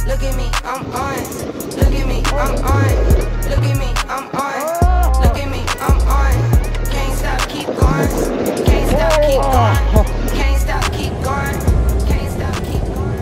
Look at me, I'm on. Look at me, I'm on. Look at me, I'm on. Look at me, I'm on. Can't stop, keep going. Can't stop, keep going. Can't stop, keep going. Can't stop, keep going.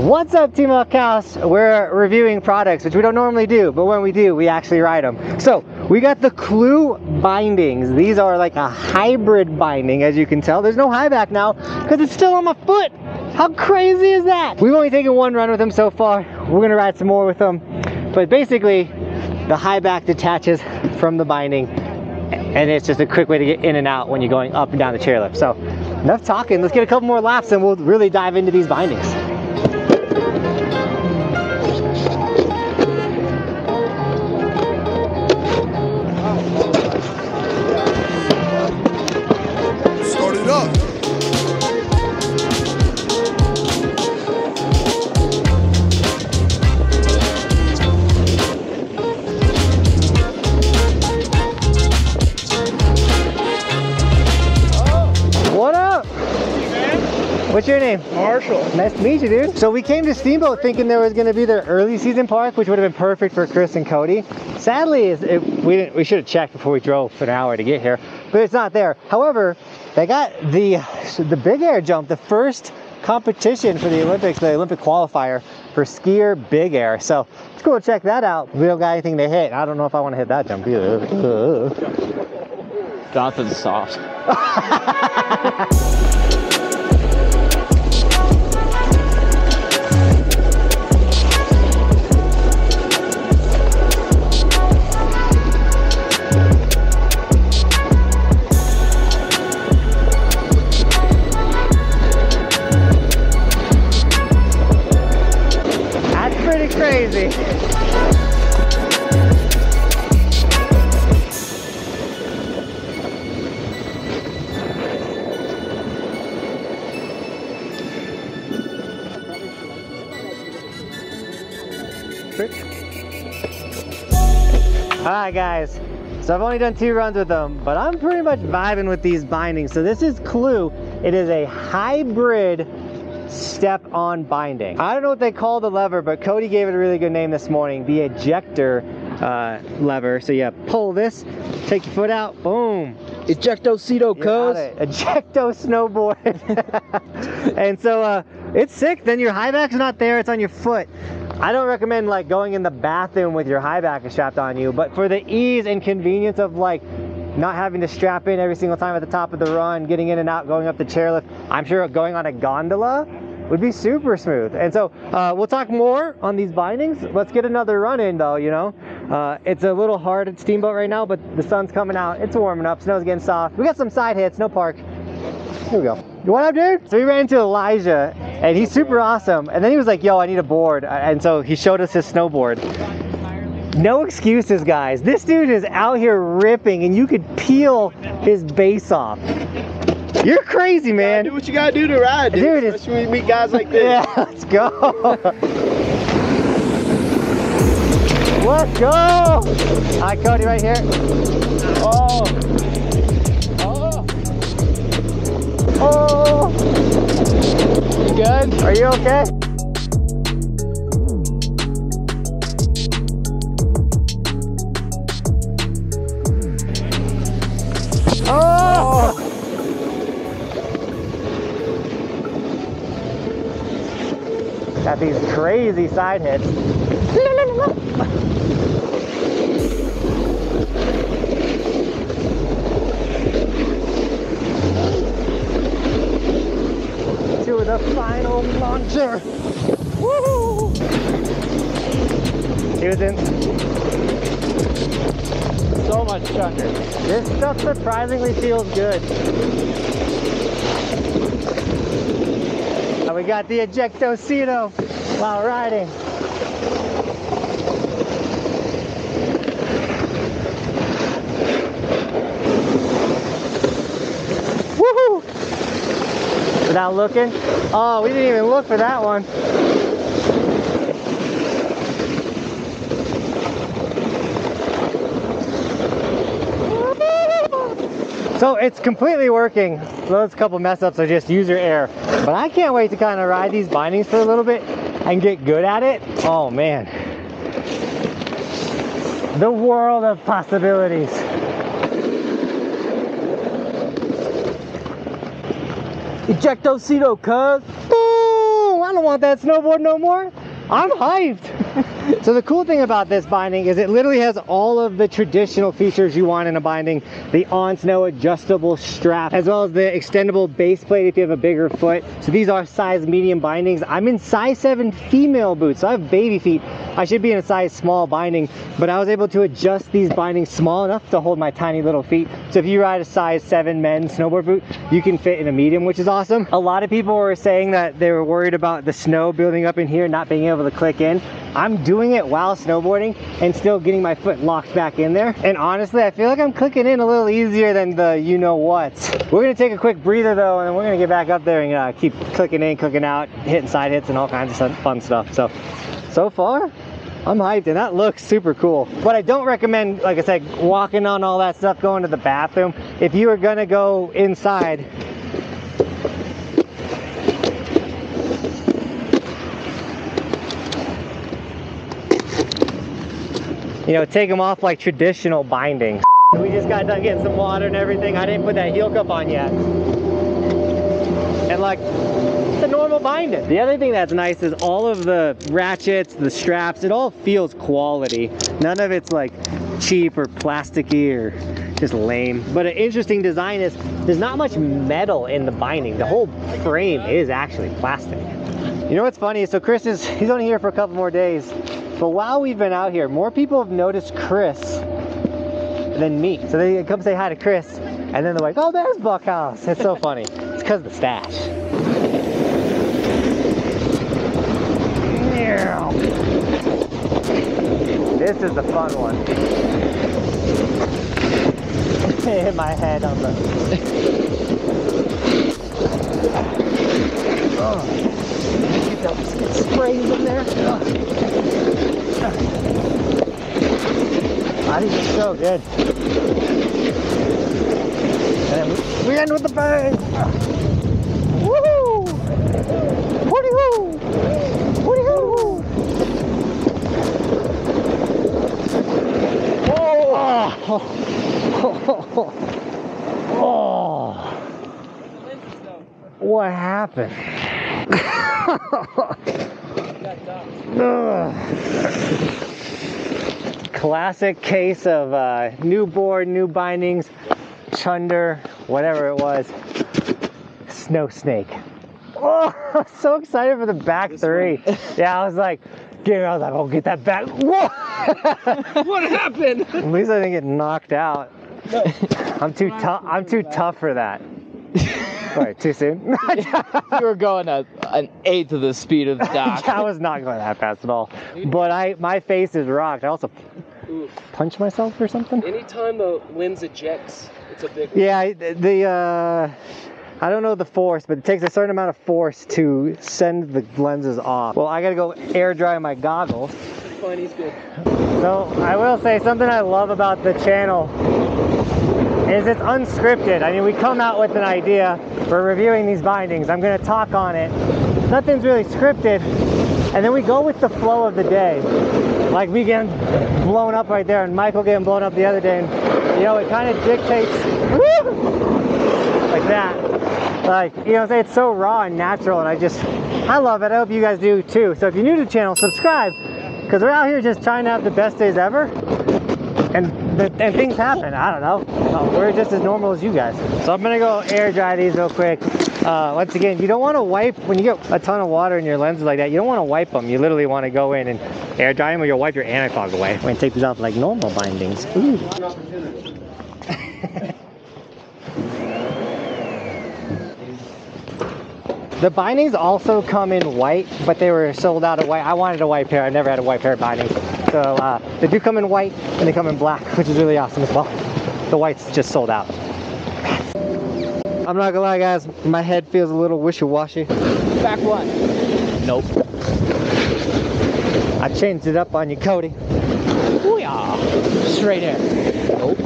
What's up, Team Buckhouse? We're reviewing products, which we don't normally do, but when we do, we actually ride them. So we got the Clew bindings. These are like a hybrid binding, as you can tell. There's no high back now because it's still on my foot. How crazy is that? We've only taken one run with them so far. We're gonna ride some more with them. But basically, the high back detaches from the binding, and it's just a quick way to get in and out when you're going up and down the chairlift. So enough talking. Let's get a couple more laps and we'll really dive into these bindings. What's your name? Marshall. Nice to meet you, dude. So we came to Steamboat thinking there was going to be their early season park, which would have been perfect for Chris and Cody. Sadly, we should have checked before we drove for an hour to get here, but it's not there. However, they got the big air jump, the first competition for the Olympics, the Olympic qualifier for skier big air. So let's go check that out. We don't got anything to hit. I don't know if I want to hit that jump either. Jonathan's soft. Crazy. Alright guys, so I've only done 2 runs with them, but I'm pretty much vibing with these bindings. So this is Clew. It is a hybrid step-on binding. I don't know what they call the lever, but Cody gave it a really good name this morning, the ejector lever. So you pull this, take your foot out, boom. Ejecto-cedo, cuz. Ejecto snowboard. And so it's sick. Then your high back's not there, it's on your foot. I don't recommend like going in the bathroom with your high back strapped on you, but for the ease and convenience of like not having to strap in every single time at the top of the run, getting in and out, going up the chairlift, I'm sure going on a gondola would be super smooth. And so we'll talk more on these bindings. Let's get another run in though, you know. It's a little hard at Steamboat right now, but the sun's coming out, it's warming up, snow's getting soft. We got some side hits, no park. Here we go. What up, dude? So we ran into Elijah, and he's super awesome. And then he was like, yo, I need a board. And so he showed us his snowboard. No excuses, guys. This dude is out here ripping, and you could peel his base off. You're crazy, man. Do what you gotta do to ride, dude. Especially when you meet guys like this. Yeah, let's go. Let's go! Alright, Cody, right here. Oh! Oh! Oh! You good? Are you okay? Oh! Got these crazy side hits. To the final launcher. Woohoo! He was in. So much chunder. This stuff surprisingly feels good. We got the ejectocito while riding. Woohoo! Without looking? Oh, we didn't even look for that one. So it's completely working. Those couple mess ups are just user error. But I can't wait to kind of ride these bindings for a little bit and get good at it. Oh man. The world of possibilities. Ejectocito, cuz. Boom! I don't want that snowboard no more. I'm hyped. So the cool thing about this binding is it literally has all of the traditional features you want in a binding. The on-snow adjustable strap, as well as the extendable base plate if you have a bigger foot. So these are size medium bindings. I'm in size 7 female boots, so I have baby feet. I should be in a size small binding, but I was able to adjust these bindings small enough to hold my tiny little feet. So if you ride a size 7 men's snowboard boot, you can fit in a medium, which is awesome. A lot of people were saying that they were worried about the snow building up in here, not being able to click in. I'm doing it while snowboarding and still getting my foot locked back in there. And honestly, I feel like I'm clicking in a little easier than the you-know-what. We're gonna take a quick breather though, and then we're gonna get back up there and keep clicking in, clicking out, hitting side hits and all kinds of fun stuff. So far, I'm hyped and that looks super cool. But I don't recommend, like I said, walking on all that stuff, going to the bathroom. If you are gonna go inside, you know, take them off like traditional bindings. We just got done getting some water and everything. I didn't put that heel cup on yet. And like, it's a normal binding. The other thing that's nice is all of the ratchets, the straps, it all feels quality. None of it's like cheap or plasticky or just lame. But an interesting design is there's not much metal in the binding. The whole frame is actually plastic. You know what's funny? So Chris he's only here for a couple more days. But while we've been out here, more people have noticed Chris than me. So they come say hi to Chris, and then they're like, oh, there's Buckhouse. It's so funny. It's because of the stash. This is the fun one. Hit my head on the... Get those sprays in there. I think it's so good. And then we end with the bang. Woohoo! Woody-hoo! Woody-hoo! Oh! What happened? Classic case of new board, new bindings, chunder, whatever it was. Snow snake. Oh, I'm so excited for the back three. Yeah, I was like, oh, get that back. Whoa! What happened? At least I didn't get knocked out. No. I'm too tough for that. Wait, too soon? You were going at an eighth of the speed of the dock. I was not going that fast at all. But my face is rocked. I also punched myself or something. Anytime the lens ejects, it's a big one. Yeah, I don't know the force, but it takes a certain amount of force to send the lenses off. Well, I gotta go air dry my goggles. fine, he's good. So I will say something I love about the channel is it's unscripted. I mean, we come out with an idea for reviewing these bindings. I'm going to talk on it. Nothing's really scripted, and then we go with the flow of the day. Like me getting blown up right there, and Michael getting blown up the other day, and you know, it kind of dictates like that. Like, you know, it's so raw and natural, and I love it. I hope you guys do too. So if you're new to the channel, subscribe, because we're out here just trying to have the best days ever, and things happen. I don't know. We're just as normal as you guys. So I'm gonna go air dry these real quick. Once again, you don't want to wipe when you get a ton of water in your lenses like that. You don't want to wipe them. You literally want to go in and air dry them, or you'll wipe your anti-fog away. We're gonna take these off like normal bindings. Ooh. The bindings also come in white, but they were sold out of white. I wanted a white pair. I never had a white pair of bindings. So they do come in white, and they come in black, which is really awesome as well. The white's just sold out. I'm not gonna lie, guys, my head feels a little wishy-washy. Back one. Nope. I changed it up on you, Cody. Booyah. Straight air. Nope.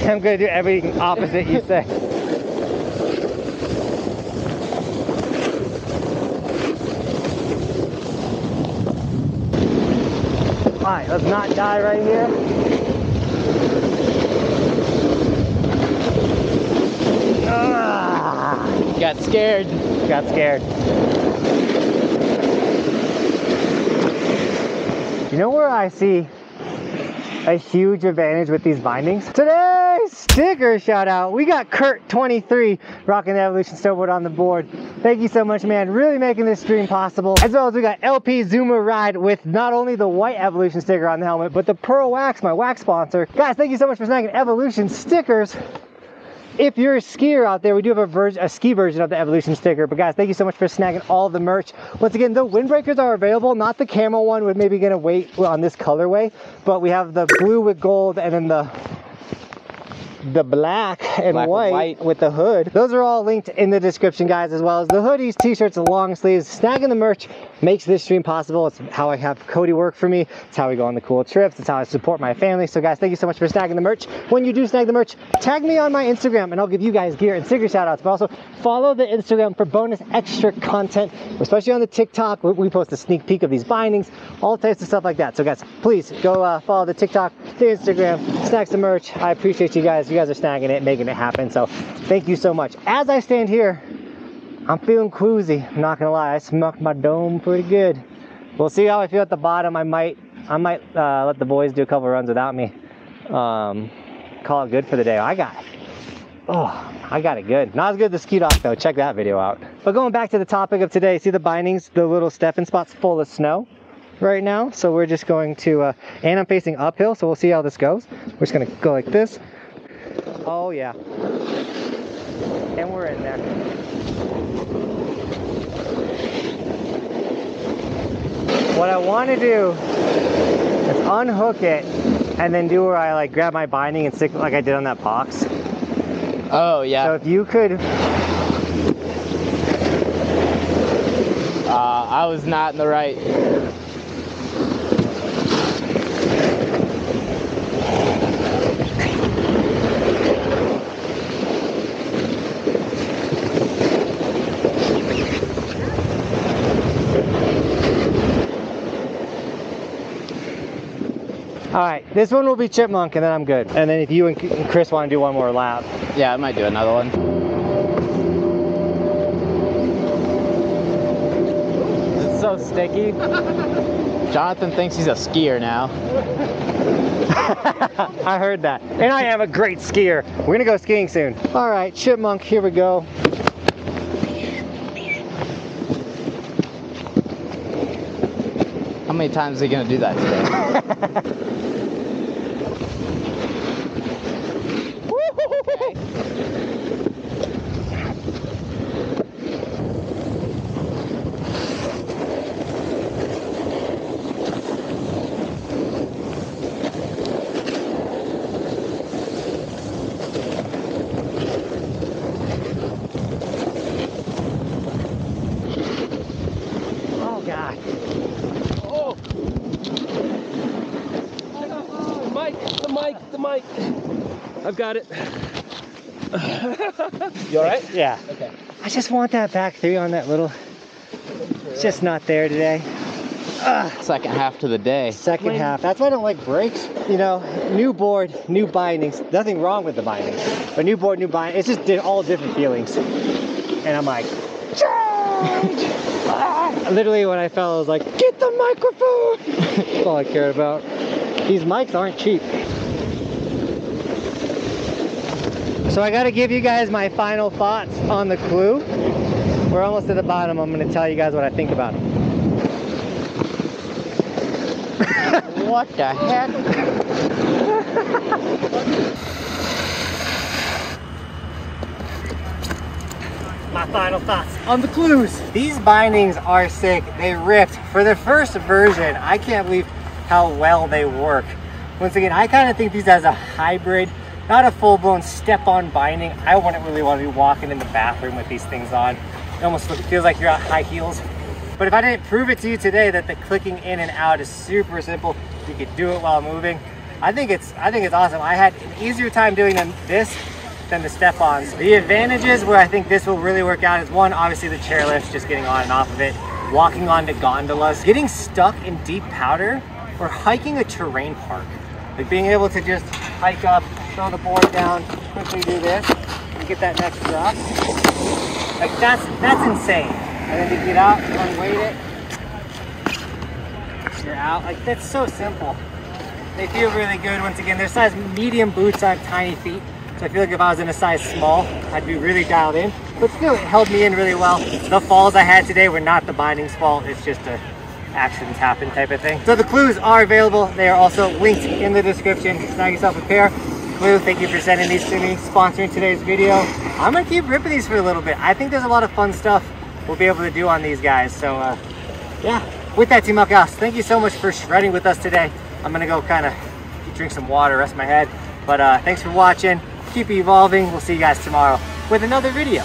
I'm gonna do everything opposite you say. Alright, let's not die right here. Got scared. Got scared. You know where I see a huge advantage with these bindings? Today's sticker shout out. We got Kurt23 rocking the Evolution Snowboard on the board. Thank you so much, man. Really making this stream possible. As well as we got LP Zuma Ride with not only the white Evolution sticker on the helmet, but the Pearl Wax, my wax sponsor. Guys, thank you so much for snagging Evolution stickers. If you're a skier out there, we do have a ski version of the Evolution sticker. But guys, thank you so much for snagging all the merch. Once again, the windbreakers are available. Not the camel one. We're maybe going to wait on this colorway. But we have the blue with gold, and then the black and white with the hood. Those are all linked in the description, guys, as well as the hoodies, t-shirts, and long sleeves. Snagging the merch makes this stream possible. It's how I have Cody work for me. It's how we go on the cool trips. It's how I support my family. So guys, thank you so much for snagging the merch. When you do snag the merch, tag me on my Instagram and I'll give you guys gear and sticker shout outs. But also follow the Instagram for bonus extra content, especially on the TikTok. We post a sneak peek of these bindings, all types of stuff like that. So guys, please go follow the TikTok, the Instagram, snag some merch. I appreciate you guys. You guys are snagging it, making it happen. So thank you so much. As I stand here, I'm feeling quoozy. I'm not gonna lie, I smucked my dome pretty good. We'll see how I feel at the bottom. I might let the boys do a couple runs without me. Call it good for the day. I got it good. Not as good as the ski dock though. Check that video out. But going back to the topic of today, see the bindings, the little stepping spots full of snow right now. So we're just going to, and I'm facing uphill, so we'll see how this goes. We're just gonna go like this. Oh yeah. And we're in there. What I want to do is unhook it and then do where I like grab my binding and stick like I did on that box. Oh yeah. So if you could. I was not in the right. All right, this one will be chipmunk and then I'm good. And then if you and Chris want to do one more lap. Yeah, I might do another one. It's so sticky. Jonathan thinks he's a skier now. I heard that. And I am a great skier. We're gonna go skiing soon. All right, chipmunk, here we go. How many times are you gonna do that today? Oh God. Oh. The mic. I've got it. You all right? Yeah. Okay. I just want that back three on that little. It's just not there today. Second half to the day. Second half. That's why I don't like brakes. You know, new board, new bindings. Nothing wrong with the bindings, but new board, new binding. It's just all different feelings. And I'm like, literally when I fell, I was like, get the microphone. That's all I cared about. These mics aren't cheap. So I got to give you guys my final thoughts on the Clew. We're almost at the bottom. I'm going to tell you guys what I think about it. What the heck? My final thoughts on the Clews. These bindings are sick. They ripped. For the first version, I can't believe how well they work. Once again, I kind of think these as a hybrid, not a full-blown step-on binding. I wouldn't really want to be walking in the bathroom with these things on. It almost feels like you're at high heels. But if I didn't prove it to you today that the clicking in and out is super simple, you could do it while moving, I think it's awesome. I had an easier time doing this than the step-ons. The advantages where I think this will really work out is one, obviously the chairlift, just getting on and off of it, walking onto gondolas, getting stuck in deep powder, or hiking a terrain park. Like being able to just hike up, throw the board down, quickly do this, and get that next drop. Like that's insane. And then you get out, you unweight it, you're out. Like that's so simple. They feel really good. Once again, they're size medium boots on tiny feet. So I feel like if I was in a size small, I'd be really dialed in. But still, it held me in really well. The falls I had today were not the binding's fault. It's just a accidents happen type of thing. So the Clews are available. They are also linked in the description. Snag yourself a pair. Clew, thank you for sending these to me, sponsoring today's video. I'm gonna keep ripping these for a little bit. I think there's a lot of fun stuff we'll be able to do on these guys. So yeah, with that, Team Buckhouse, thank you so much for shredding with us today. I'm gonna go kind of drink some water, rest my head. But thanks for watching. Keep evolving. We'll see you guys tomorrow with another video.